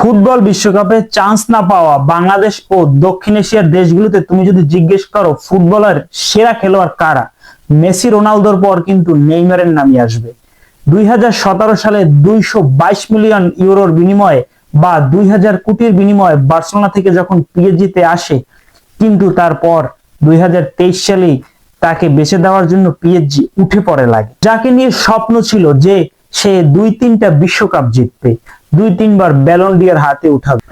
Football বিশ্বকাপে chance না পাওয়া বাংলাদেশ ও দক্ষিণ এশিয়ার দেশগুলোতে তুমি যদি জিজ্ঞেস করো ফুটবলের সেরা খেলোয়াড় কারা, মেসি রোনালদোর পর কিন্তু নেইমারের নামই আসবে। 2017 সালে 222 মিলিয়ন ইউরোর বিনিময়ে বা 2000 কোটির বিনিময়ে বার্সেলোনা থেকে যখন পিএসজিতে আসে, কিন্তু তারপর 2023 সালেই তাকে বেছে দেওয়ার জন্য পিএসজি উঠে পড়ে লাগে। যাকে নিয়ে স্বপ্ন ছিল যে সে 2-3টা বিশ্বকাপ জিতবে, 2-3বার ব্যালন ডি'র হাতে উঠাবে।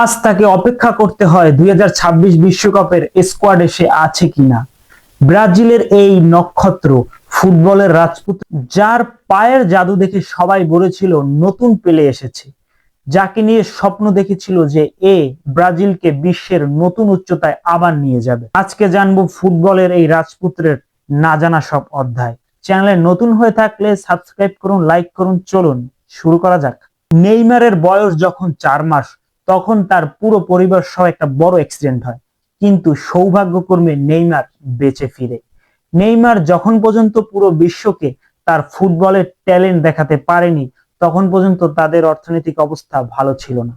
আজ তাকে অপেক্ষা করতে হয় 2026 বিশ্বকাপের স্কোয়াডে সে আছে কিনা। ব্রাজিলের এই নক্ষত্র, ফুটবলের রাজপুত্র, যার পায়ের জাদু দেখে সবাই বলেছিল নতুন পেলে এসেছে, যাকে নিয়ে স্বপ্ন দেখেছিল যে ব্রাজিলকে বিশ্বের নতুন উচ্চতায় আবার নিয়ে যাবে। আজকে জানবো ফুটবলের এই রাজপুত্রের না জানা সব অধ্যায়। চ্যানেলে নতুন হয়ে থাকলে সাবস্ক্রাইব করুন, লাইক করুন। চলুন শুরু করা যাক। নেইমারের বয়স যখন 4 মাস, তখন তার পুরো পরিবার সহ একটা বড় অ্যাক্সিডেন্ট হয়, কিন্তু সৌভাগ্যক্রমে নেইমার বেঁচে ফিরে। নেইমার যখন পর্যন্ত পুরো বিশ্বকে তার ফুটবলের ট্যালেন্ট দেখাতে পারেনি, তখন পর্যন্ত তাদের অর্থনৈতিক অবস্থা ভালো ছিল না।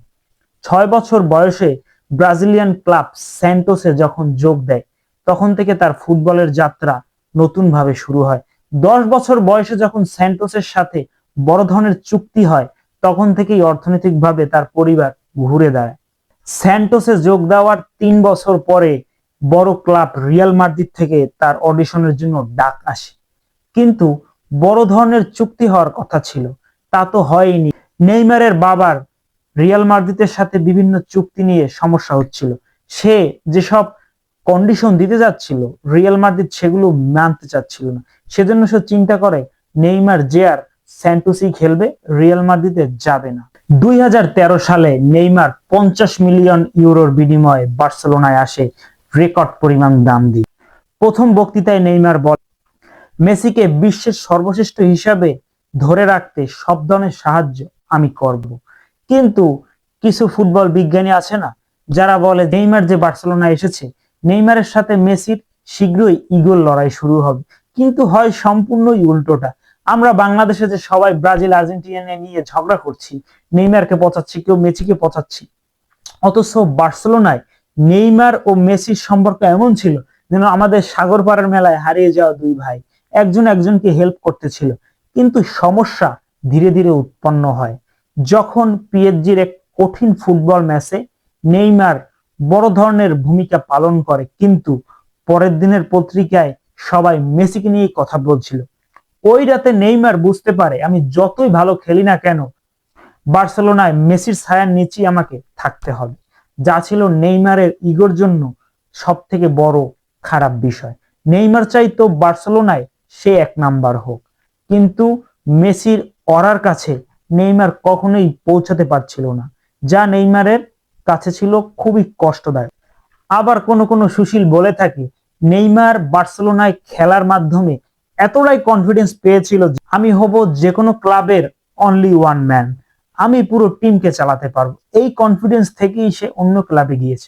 6 বছর বয়সে ব্রাজিলিয়ান ক্লাব স্যান্টোসে যখন যোগ দেয়, তখন থেকে তার ফুটবলের যাত্রা নতুন ভাবে শুরু হয়। 10 বছর বয়সে যখন স্যান্টোসের সাথে বড় ধরনের চুক্তি হয়, তখন থেকেই অর্থনৈতিকভাবে তার পরিবার ঘুরে দাঁড়ায়। স্যান্টোসে যোগ দেওয়ার 3 বছর পরে বড় ক্লাব রিয়াল মাদ্রিদ থেকে তার অডিশনের জন্য ডাক আসে, কিন্তু বড় ধরনের চুক্তি হওয়ার কথা ছিল, তা তো হয়নি। নেইমারের বাবার রিয়াল মাদ্রিদের সাথে বিভিন্ন চুক্তি নিয়ে সমস্যা হচ্ছিল। সে যেসব কন্ডিশন দিতে যাচ্ছিল, রিয়াল মাদ্রিদ সেগুলো মানতে চাচ্ছিল না। সেজন্য সে চিন্তা করে নেইমার যে আর স্যান্টোসই খেলবে, রিয়াল মাদ্রিদে যাবে না। 2013 সালে নেইমার 50 মিলিয়ন ইউরোর বিনিময়ে বার্সেলোনায় আসে রেকর্ড পরিমাণ দাম দিয়ে। প্রথম বক্তৃতায় নেইমার বলে, মেসিকে বিশ্বের সর্বশ্রেষ্ঠ হিসাবে ধরে রাখতে সব ধরনের সাহায্য আমি করব। কিন্তু কিছু ফুটবল বিজ্ঞানী আছে না, যারা বলে নেইমার যে বার্সেলোনা এসেছে, নেইমারের সাথে মেসির শীঘ্রই ইগোর লড়াই শুরু হবে। কিন্তু হয় সম্পূর্ণই উল্টোটা। আমরা বাংলাদেশে যে সবাই ব্রাজিল আর্জেন্টিনা নিয়ে ঝগড়া করছি, নেইমারকে পচাচ্ছি, কেউ মেসিকে পচাচ্ছি, অথচ বার্সেলোনায় নেইমার ও মেসির সম্পর্ক এমন ছিল যেন আমাদের সাগর পাড়ের মেলায় হারিয়ে যাওয়া দুই ভাই, একজন একজনকে হেল্প করতেছিল। কিন্তু সমস্যা ধীরে ধীরে উৎপন্ন হয় যখন পিএসজির এক কঠিন ফুটবল ম্যাচে নেইমার বড় ধরনের ভূমিকা পালন করে, কিন্তু পরের দিনের পত্রিকায় সবাই মেসিকে নিয়ে কথা বলছিল। ওই রাতে নেইমার বুঝতে পারে, আমি যতই ভালো খেলি না কেন, বার্সেলোনায় মেসির ছায়ার নিচেই আমাকে থাকতে হবে। যা ছিল নেইমারের ইগোর জন্য সব থেকে বড় খারাপ বিষয়। নেইমার চাইতো বার্সেলোনায় সে 1 নাম্বার হোক, কিন্তু মেসির অরার কাছে নেইমার কখনোই পৌঁছাতে পারছিল না, যা নেইমারের কাছে ছিল খুবই কষ্টদায়ক। আবার কোন কোন সুশীল বলে থাকে, নেইমার বার্সেলোনায় খেলার মাধ্যমে এতটাই কনফিডেন্স পেয়েছিল যে আমি হব যে কোনো ক্লাবের অনলি ওয়ান ম্যান, আমি পুরো টিমকে চালাতে পারবো। এই কনফিডেন্স থেকেই সে অন্য ক্লাবে গিয়েছে।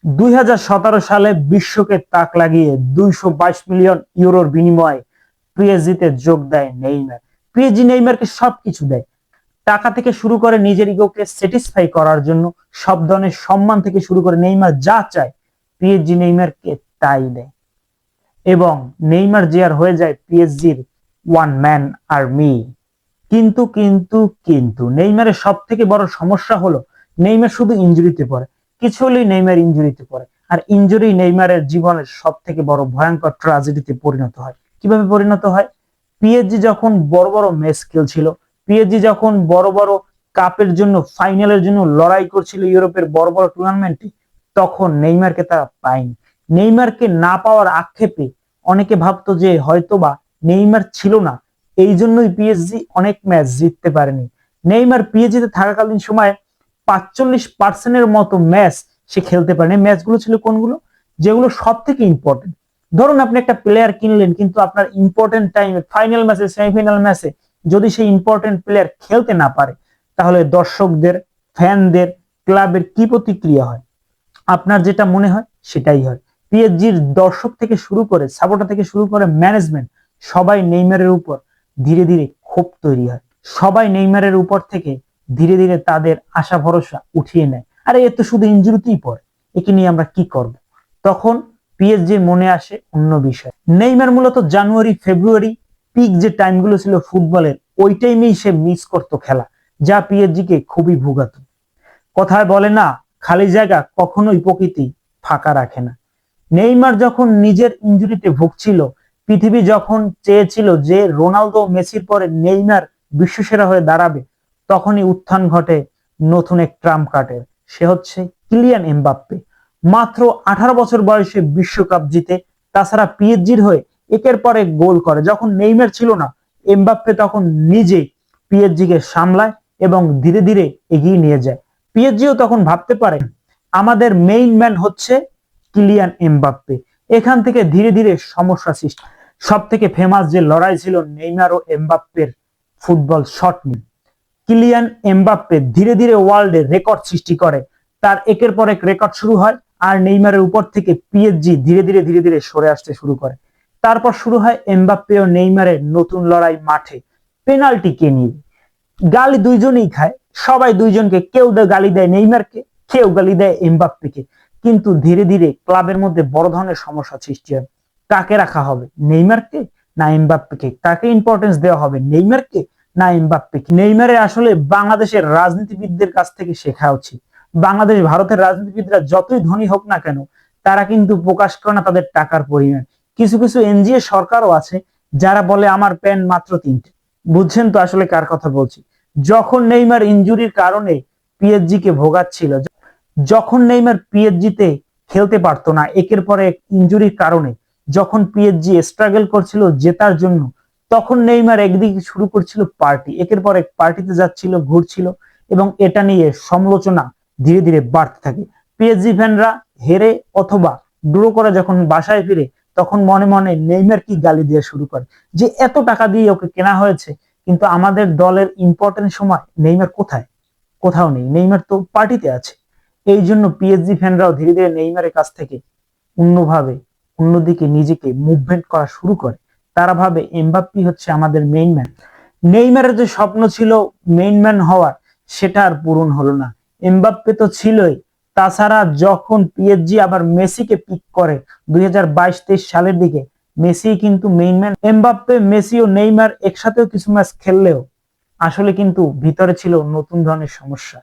2017 সালে বিশ্বকে তাক লাগিয়ে 222 মিলিয়ন ইউরোর বিনিময়ে পিএসজিতে যোগ দেয় নেইমার। পিএসজি নেইমারকে সবকিছু দেয়, টাকা থেকে শুরু করে নিজের ইগোকে স্যাটিসফাই করার জন্য সব ধরনের সম্মান থেকে শুরু করে নেইমার যা চায় পিএসজি নেইমারকে তাই দেয়, এবং নেইমার যে আর হয়ে যায় পিএসজির ওয়ান ম্যান আর্মি। কিন্তু কিন্তু কিন্তু নেইমারের সব থেকে বড় সমস্যা হলো নেইমার শুধু ইনজুরিতে পড়ে, কিছু হলেই নেইমার ইনজুরিতে পড়ে, আর ইনজুরি নেইমারের জীবনের সব থেকে বড় ভয়ঙ্কর ট্র্যাজেডিতে পরিণত হয়। কিভাবে পরিণত হয়? পিএসজি যখন বড় বড় ম্যাচ খেলছিল, পিএসজি যখন বড় বড় কাপের জন্য, ফাইনালের জন্য লড়াই করছিল ইউরোপের বড় বড় টুর্নামেন্টে, তখন নেইমারকে তারা পায়নি। নেইমারকে না পাওয়ার আক্ষেপে অনেকে ভাবতো যে হয়তোবা নেইমার ছিল না, এই জন্যই পিএসজি অনেক ম্যাচ জিততে পারেনি। নেইমার পিএসজিতে থাকাকালীন সময় 45% মতো ম্যাচ সে খেলতে পারেনি। ম্যাচগুলো ছিল কোনগুলো? যেগুলো সব থেকে ইম্পর্টেন্ট। ধরুন আপনি একটা প্লেয়ার কিনলেন, কিন্তু আপনার ইম্পর্টেন্ট টাইমে, ফাইনাল ম্যাচে, সেমিফাইনাল ম্যাচে যদি সেই ইম্পর্টেন্ট প্লেয়ার খেলতে না পারে, তাহলে দর্শকদের, ফ্যানদের, ক্লাবের কি প্রতিক্রিয়া হয়? আপনার যেটা মনে হয় সেটাই হয়। পিএসজির দর্শক থেকে শুরু করে, সাপোর্টার থেকে শুরু করে ম্যানেজমেন্ট, সবাই নেইমারের উপর ধীরে ধীরে ক্ষোভ তৈরি হয়। সবাই নেইমারের উপর থেকে ধীরে ধীরে তাদের আশা ভরসা উঠিয়ে নেয়। আরে এ তো শুধু ইনজুরিতেই পড়ে, একে নিয়ে আমরা কি করব? তখন পিএসজির মনে আসে অন্য বিষয়। নেইমার মূলত জানুয়ারি ফেব্রুয়ারি পিক যে টাইমগুলো ছিল ফুটবলের, ওই টাইমেই সে মিস করতো খেলা, যা পিএসজি কে খুবই ভোগাতো। কথায় বলে না, খালি জায়গা কখনোই প্রকৃতি ফাঁকা রাখে না। নেইমার যখন নিজের ইনজুরিতে ভুগছিল, পৃথিবী যখন চেয়েছিল যে রোনালদো মেসির পরে নেইমার বিশ্বসেরা হয়ে দাঁড়াবে, তখনই উত্থান ঘটে নতুন এক ট্রাম্প কার্ডের। সে হচ্ছে কিলিয়ান এমবাপ্পে। মাত্র 18 বছর বয়সে বিশ্বকাপ জিতে, তাছাড়া পিএসজির হয়ে একের পর এক গোল করে। যখন নেইমার ছিল না, এমবাপ্পে তখন নিজে পিএসজি কে সামলায় এবং ধীরে ধীরে এগিয়ে নিয়ে যায়। পিএসজিও তখন ভাবতে পারে আমাদের মেইন ম্যান হচ্ছে কিলিয়ান এমবাপ্পে। এখান থেকে ধীরে ধীরে সমস্যা সৃষ্টি। সব থেকে ফেমাস যে লড়াই ছিল নেইমার ও এমবাপ্পের ফুটবল শট নিয়ে। কিলিয়ান এমবাপ্পে ধীরে ধীরে ওয়ার্ল্ডে রেকর্ড সৃষ্টি করে, তার একের পর এক রেকর্ড শুরু হয়, আর নেইমারের উপর থেকে পিএসজি ধীরে ধীরে ধীরে ধীরে সরে আসতে শুরু করে। তারপর শুরু হয় এমবাপ্পে ও নেইমারের নতুন লড়াই মাঠে। পেনাল্টি কে নিবে? গালি দুইজনেই খায়, সবাই দুইজনকে, কেউ গালি দেয় নেইমারকে, কেউ গালি দেয় এমবাপ্পেকে। কিন্তু ধীরে ধীরে ক্লাবের মধ্যে বড় ধরনের সমস্যা সৃষ্টি হয়। কাকে রাখা হবে, নেইমারকে না এমবাপ্পেকে? কাকে ইম্পর্টেন্স দেওয়া হবে, নেইমারকে না এমবাপ্পেকে? নেইমারের আসলে বাংলাদেশের রাজনীতিবিদদের কাছ থেকে শেখা উচিত। বাংলাদেশ ভারতের রাজনীতিবিদরা যতই ধনী হোক না কেন, তারা কিন্তু প্রকাশ করে না তাদের টাকার পরিমাণ। কিছু কিছু এনজিও সরকারও আছে যারা বলে আমার প্যান মাত্র 3টে। বুঝছেন তো আসলে কার কথা বলছি? যখন নেইমার ইনজুরির কারণে পিএসজি কে ভোগাচ্ছিল, যখন নেইমার পিএসজি তে খেলতে পারতো না একের পর এক ইনজুরির কারণে, যখন পিএসজি স্ট্রাগল করছিল জেতার জন্য, তখন নেইমার একদিকে শুরু করছিল পার্টি, একের পর এক পার্টিতে যাচ্ছিল, ঘুরছিল, এবং এটা নিয়ে সমালোচনা ধীরে ধীরে বাড়তে থাকে। পিএসজি ফ্যানরা হেরে অথবা ড্র করে যখন বাসায় ফিরে, তখন মনে মনে নেইমার কি গালি দেওয়া শুরু করে যে এত টাকা দিয়ে ওকে কেনা হয়েছে, কিন্তু আমাদের দলের ইম্পর্টেন্ট সময় নেইমার কোথায়? কোথাও নেই, নেইমার তো পার্টিতে আছে। এই জন্য পিএসজি ফ্যানরাও ধীরে ধীরে নেইমারের কাছ থেকে অন্যভাবে অন্যদিকে নিজেকে মুভমেন্ট করা শুরু করে। তারা ভাবে এমবাপ্পে হচ্ছে আমাদের মেইন ম্যান। নেইমারের যে স্বপ্ন ছিল মেইন ম্যান হওয়ার, সেটা আর পূরণ হলো না। এমবাপ্পে তো ছিলই, তাছাড়া যখন পিএসজি আবার মেসিকে পিক করে 2022-23 সালের দিকে, মেসি কিন্তু মেইন ম্যান। এমবাপ্পে, মেসি ও নেইমার একসাথেও কিছু ম্যাচ খেললেও আসলে কিন্তু ভিতরে ছিল নতুন ধরনের সমস্যা।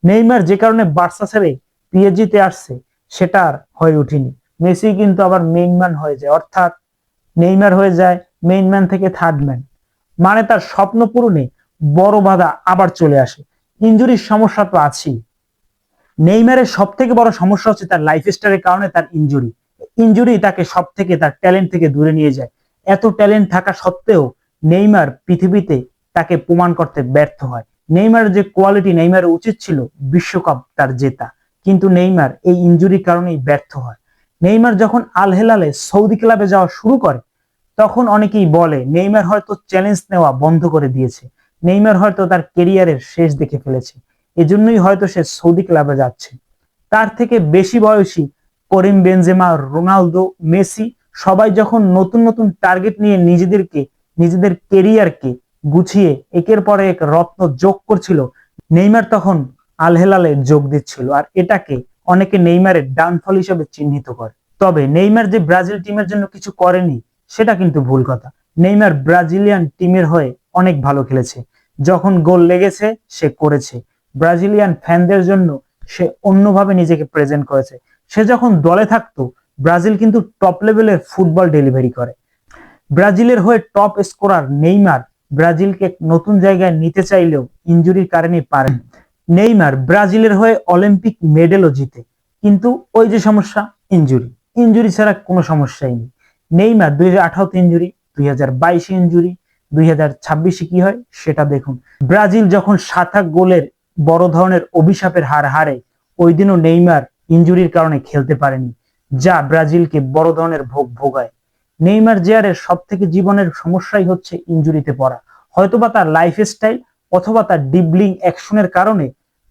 নেইমার যে কারণে বার্সা ছেড়ে পিএসজি তে আসছে, সেটা আর হয়ে ওঠেনি। মেসি কিন্তু আবার মেইন ম্যান হয়ে যায়, অর্থাৎ নেইমার হয়ে যায় মেইন ম্যান থেকে থার্ড ম্যান। মানে তার স্বপ্ন পূরণে বড় বাধা আবার চলে আসে। ইনজুরির সমস্যা তো আছেই। নেইমারের সব থেকে বড় সমস্যা হচ্ছে তার লাইফস্টাইলের কারণে তার ইনজুরি। ইনজুরি তাকে সব থেকে, তার ট্যালেন্ট থেকে দূরে নিয়ে যায়। এত ট্যালেন্ট থাকা সত্ত্বেও নেইমার পৃথিবীতে তাকে প্রমাণ করতে ব্যর্থ হয়। নেইমারের যে কোয়ালিটি, নেইমারের উচিত ছিল বিশ্বকাপ তার জেতা, কিন্তু নেইমার এই ইনজুরির কারণেই ব্যর্থ হয়। নেইমার যখন আল হেলালে সৌদি ক্লাবে যাওয়া শুরু করে, তখন অনেকেই বলে নেইমার হয়তো চ্যালেঞ্জ নেওয়া বন্ধ করে দিয়েছে, নেইমার হয়তো তার কেরিয়ারের শেষ দেখে ফেলেছে, এজন্যই হয়তো সে সৌদি ক্লাবে যাচ্ছে। তার থেকে বেশি বয়সী করিম বেনজেমা, রোনালদো, মেসি সবাই যখন নতুন নতুন টার্গেট নিয়ে নিজেদের কেরিয়ারকে গুছিয়ে একের পর এক রত্ন যোগ করছিল, নেইমার তখন আল হেলালে যোগ দিচ্ছিল। আর এটাকে অনেকে নেইমারের ডাউনফল হিসেবে চিহ্নিত করে। তবে নেইমার যে ব্রাজিল টিমের জন্য কিছু করেনি, সেটা কিন্তু ভুল কথা। নেইমার ব্রাজিলিয়ান টিমের হয়ে অনেক ভালো খেলেছে, যখন গোল লেগেছে সে করেছে। ব্রাজিলিয়ান ফ্যানদের জন্য সে অন্যভাবে নিজেকে প্রেজেন্ট করেছে। সে যখন দলে থাকতো, ব্রাজিল কিন্তু টপ লেভেলের ফুটবল ডেলিভারি করে। ব্রাজিলের হয়ে টপ স্কোরার নেইমার ব্রাজিলকে নতুন জায়গায় নিতে চাইলেও ইনজুরির কারণে পারেন। নেইমার ব্রাজিলের হয়ে অলিম্পিক মেডেলও জিতে, কিন্তু ওই যে সমস্যা, ইনজুরি। ইনজুরি ছাড়া কোনো সমস্যাই নেই। নেইমার 2018 ইনজুরি, 2022 ইনজুরি, 2026 কি হয় সেটা দেখুন। ব্রাজিল যখন 7 গোলের বড় ধরনের অভিশাপের হার হারে, ওই দিনও নেইমার ইনজুরির কারণে খেলতে পারেনি, যা ব্রাজিলকে বড় ধরনের ভোগ ভোগায়। নেইমার জেয়ারের সব থেকে জীবনের সমস্যাই হচ্ছে ইনজুরিতে পড়া। হয়তোবা তার লাইফস্টাইল অথবা তার ডিবলিং অ্যাকশনের কারণে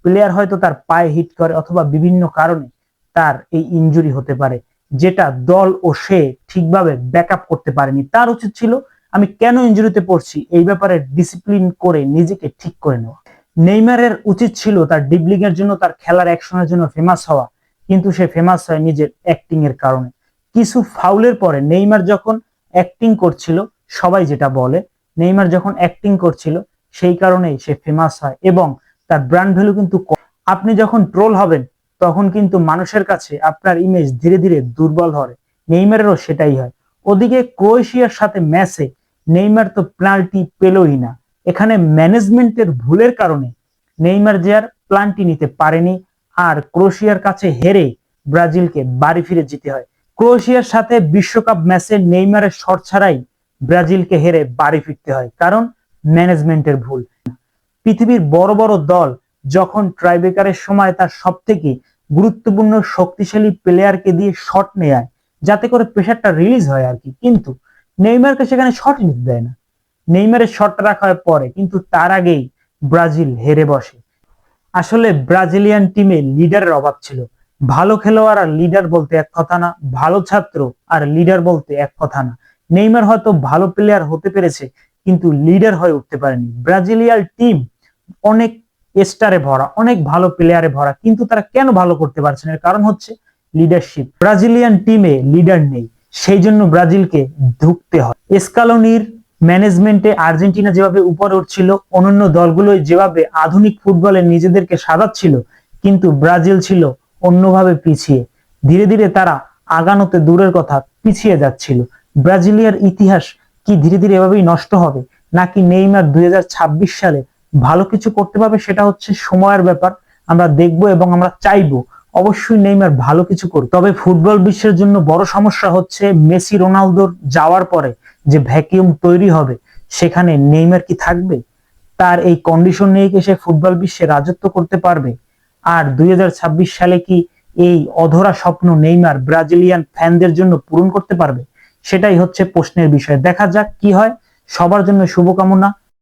প্লেয়ার হয়তো তার পায়ে হিট করে, অথবা বিভিন্ন কারণে তার এই ইনজুরি হতে পারে, যেটা দল ও সে ঠিকভাবে ব্যাকআপ করতে পারেনি। তার উচিত ছিল আমি কেন ইনজুরিতে পড়ছি এই ব্যাপারে ডিসিপ্লিন করে নিজেকে ঠিক করে নেওয়া। নেইমারের উচিত ছিল তার ড্রিবলিং এর জন্য, তার খেলার অ্যাকশনের জন্য ফেমাস হওয়া, কিন্তু সে ফেমাস হয় নিজের অ্যাক্টিং এর কারণে। কিছু ফাউলের পরে নেইমার যখন অ্যাক্টিং করছিল, সবাই যেটা বলে, নেইমার যখন অ্যাক্টিং করছিল সেই কারণেই সে ফেমাস হয় এবং তার ব্র্যান্ড ভ্যালু কিন্তু আপনি যখন ট্রোল হবেন তখন কিন্তু মানুষের কাছে আপনার ইমেজ ধীরে ধীরে দুর্বল হয়। নেইমারেরও সেটাই হয়। ওদিকে ক্রোয়েশিয়ার সাথে ম্যাচে নেইমার তো পেনাল্টি পেলই না। এখানে ম্যানেজমেন্টের ভুলের কারণে নেইমার যে আর প্লান্টি নিতে পারেনি, আর ক্রোয়েশিয়ার কাছে হেরে ব্রাজিলকে বাড়ি ফিরে যেতে হয়। ক্রোয়েশিয়ার সাথে বিশ্বকাপ ম্যাচে নেইমারের শট ছাড়াই ব্রাজিলকে হেরে বাড়ি ফিরতে হয়, কারণ ম্যানেজমেন্টের ভুল। পৃথিবীর বড় বড় দল যখন ট্রাইবেকারের সময় তার সব থেকে গুরুত্বপূর্ণ শক্তিশালী প্লেয়ারকে দিয়ে শট নেয় যাতে করে প্রেশারটা রিলিজ হয় আর কি, কিন্তু নেইমারকে সেখানে শট নিতে দেয় না। নেইমারের শটটা রাখা হয় পরে, কিন্তু তার আগেই ব্রাজিল হেরে বসে। আসলে ব্রাজিলিয়ান টিমে লিডারের অভাব ছিল। ভালো খেলোয়াড় আর লিডার বলতে এক কথা না, ভালো ছাত্র আর লিডার বলতে এক কথা না। নেইমার হয়তো ভালো প্লেয়ার হতে পেরেছে কিন্তু লিডার হয়ে উঠতে পারেনি। ব্রাজিলিয়ান টিম অনেক স্টারে ভরা, অনেক ভালো প্লেয়ারে ভরা, কিন্তু তারা কেন ভালো করতে পারছে না? এর কারণ হচ্ছে লিডারশিপ। ব্রাজিলিয়ান টিমে লিডার নেই, সেই জন্য ব্রাজিলকে ধুঁকতে হয়। স্কালোনির ম্যানেজমেন্টে আর্জেন্টিনা যেভাবে উপরে উঠছিল, অন্যান্য দলগুলো যেভাবে আধুনিক ফুটবলে নিজেদেরকে সাজাচ্ছিল, কিন্তু ব্রাজিল ছিল অন্যভাবে পিছিয়ে। ধীরে ধীরে তারা আগানোতে দূরের কথা পিছিয়ে যাচ্ছিল। ব্রাজিলিয়ার ইতিহাস কি ধীরে ধীরে এভাবেই নষ্ট হবে, নাকি নেইমার 2026 সালে ভালো কিছু করতে পারবে? সেটা হচ্ছে সময়ের ব্যাপার। আমরা দেখবো এবং আমরা চাইবো অবশ্যই নেইমার ভালো কিছু করুক। তবে ফুটবল বিশ্বের জন্য বড় সমস্যা হচ্ছে মেসি রোনালদোর যাওয়ার পরে যে ভ্যাকিউম তৈরি হবে, সেখানে নেইমার কি থাকবে? তার এই কন্ডিশন নিয়ে কি সে ফুটবল বিশ্বে রাজত্ব করতে পারবে? আর 2026 সালে কি এই অধরা স্বপ্ন নেইমার ব্রাজিলিয়ান ফ্যানদের জন্য পূরণ করতে পারবে? সেটাই হচ্ছে প্রশ্নের বিষয়। দেখা যাক কি হয়। সবার জন্য শুভকামনা।